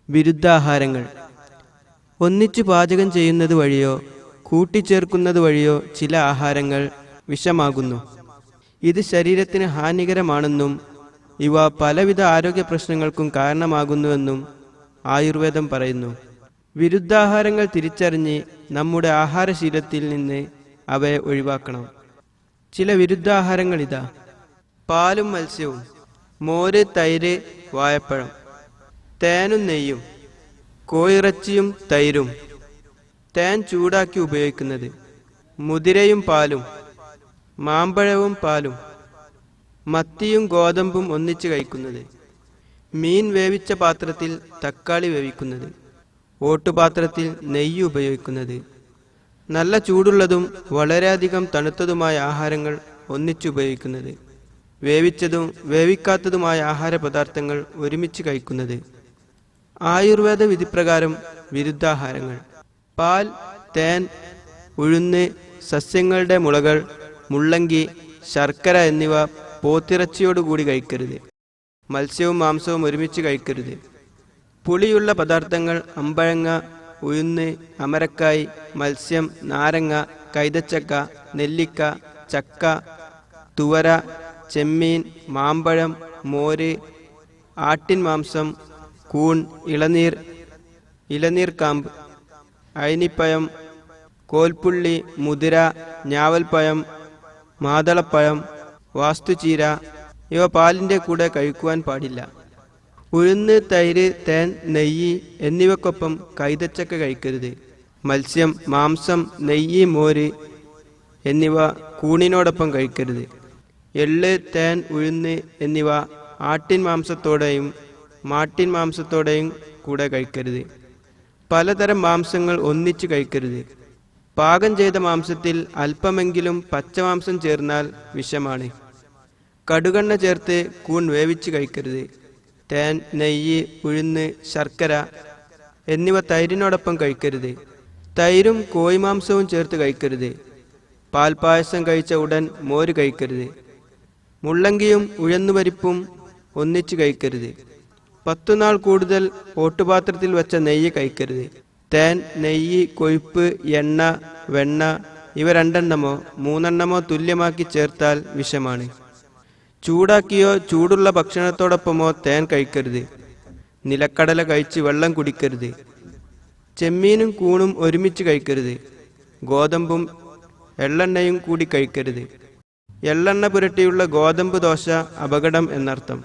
വിരുദ്ധാഹാരങ്ങൾ. ഒന്നിച്ചു പാചകം ചെയ്യുന്നത് വഴിയോ കൂട്ടിച്ചേർക്കുന്നത് വഴിയോ ചില ആഹാരങ്ങൾ വിഷമാകുന്നു. ഇത് ശരീരത്തിന് ഹാനികരമാണെന്നും ഇവ പലവിധ ആരോഗ്യ പ്രശ്നങ്ങൾക്കും കാരണമാകുന്നുവെന്നും ആയുർവേദം പറയുന്നു. വിരുദ്ധാഹാരങ്ങൾ തിരിച്ചറിഞ്ഞ് നമ്മുടെ ആഹാരശീലത്തിൽ നിന്ന് അവയെ ഒഴിവാക്കണം. ചില വിരുദ്ധാഹാരങ്ങൾ ഇതാ: പാലും മത്സ്യവും, മോര്, തൈര്, വാഴപ്പഴം, തേനും നെയ്യും, കോഴിയിറച്ചിയും തൈരും, തേൻ ചൂടാക്കി ഉപയോഗിക്കുന്നത്, മുതിരയും പാലും, മാമ്പഴവും പാലും, മത്തിയും ഗോതമ്പും ഒന്നിച്ച് കഴിക്കുന്നത്, മീൻ വേവിച്ച പാത്രത്തിൽ തക്കാളി വേവിക്കുന്നത്, ഓട്ടുപാത്രത്തിൽ നെയ്യ് ഉപയോഗിക്കുന്നത്, നല്ല ചൂടുള്ളതും വളരെയധികം തണുത്തതുമായ ആഹാരങ്ങൾ ഒന്നിച്ചുപയോഗിക്കുന്നത്, വേവിച്ചതും വേവിക്കാത്തതുമായ ആഹാര പദാർത്ഥങ്ങൾ ഒരുമിച്ച് കഴിക്കുന്നത്. ആയുർവേദ വിധിപ്രകാരം വിരുദ്ധാഹാരങ്ങൾ: പാൽ, തേൻ, ഉഴുന്ന്, സസ്യങ്ങളുടെ മുളകൾ, മുള്ളങ്കി, ശർക്കര എന്നിവ പോത്തിറച്ചിയോടുകൂടി കഴിക്കരുത്. മത്സ്യവും മാംസവും ഒരുമിച്ച് കഴിക്കരുത്. പുളിയുള്ള പദാർത്ഥങ്ങൾ അമ്പഴങ്ങ, ഉഴുന്ന്, അമരക്കായ്, മത്സ്യം, നാരങ്ങ, കൈതച്ചക്ക, നെല്ലിക്ക, ചക്ക, തുവര, ചെമ്മീൻ, മാമ്പഴം, മോര്, ആട്ടിൻ മാംസം, കൂൺ, ഇളനീർ, ഇളനീർക്കാമ്പ്, അയനിപ്പഴം, കോൽപ്പുള്ളി, മുതിര, ഞാവൽപ്പഴം, മാതളപ്പഴം, വാസ്തുചീര ഇവ പാലിൻ്റെ കൂടെ കഴിക്കുവാൻ പാടില്ല. ഉഴുന്ന്, തൈര്, തേൻ, നെയ്യ് എന്നിവയ്ക്കൊപ്പം കൈതച്ചക്ക കഴിക്കരുത്. മത്സ്യം, മാംസം, നെയ്യ്, മോര് എന്നിവ കൂണിനോടൊപ്പം കഴിക്കരുത്. എള്ള്, തേൻ, ഉഴുന്ന് എന്നിവ ആട്ടിൻ മാംസത്തോടെയും മാട്ടിൻ മാംസത്തോടെയും കൂടെ കഴിക്കരുത്. പലതരം മാംസങ്ങൾ ഒന്നിച്ചു കഴിക്കരുത്. പാകം ചെയ്ത മാംസത്തിൽ അല്പമെങ്കിലും പച്ചമാംസം ചേർന്നാൽ വിഷമാണ്. കടുകെണ്ണ ചേർത്ത് കൂൺ വേവിച്ച് കഴിക്കരുത്. തേൻ, നെയ്യ്, ഉഴുന്ന്, ശർക്കര എന്നിവ തൈരിനോടൊപ്പം കഴിക്കരുത്. തൈരും കോഴിമാംസവും ചേർത്ത് കഴിക്കരുത്. പാൽപ്പായസം കഴിച്ച ഉടൻ മോര് കഴിക്കരുത്. മുള്ളങ്കിയും ഉഴുന്നുപരിപ്പും ഒന്നിച്ച് കഴിക്കരുത്. 10 നാൾ കൂടുതൽ ഓട്ടുപാത്രത്തിൽ വെച്ച നെയ്യ് കഴിക്കരുത്. തേൻ, നെയ്യ്, കൊഴുപ്പ്, എണ്ണ, വെണ്ണ ഇവ 2 എണ്ണമോ 3 എണ്ണമോ തുല്യമാക്കി ചേർത്താൽ വിഷമാണ്. ചൂടാക്കിയോ ചൂടുള്ള ഭക്ഷണത്തോടൊപ്പമോ തേൻ കഴിക്കരുത്. നിലക്കടല കഴിച്ച് വെള്ളം കുടിക്കരുത്. ചെമ്മീനും കൂണും ഒരുമിച്ച് കഴിക്കരുത്. ഗോതമ്പും എള്ളെണ്ണയും കൂടി കഴിക്കരുത്. എള്ളെണ്ണ പുരട്ടിയുള്ള ഗോതമ്പ് ദോശ അപകടം എന്നർത്ഥം.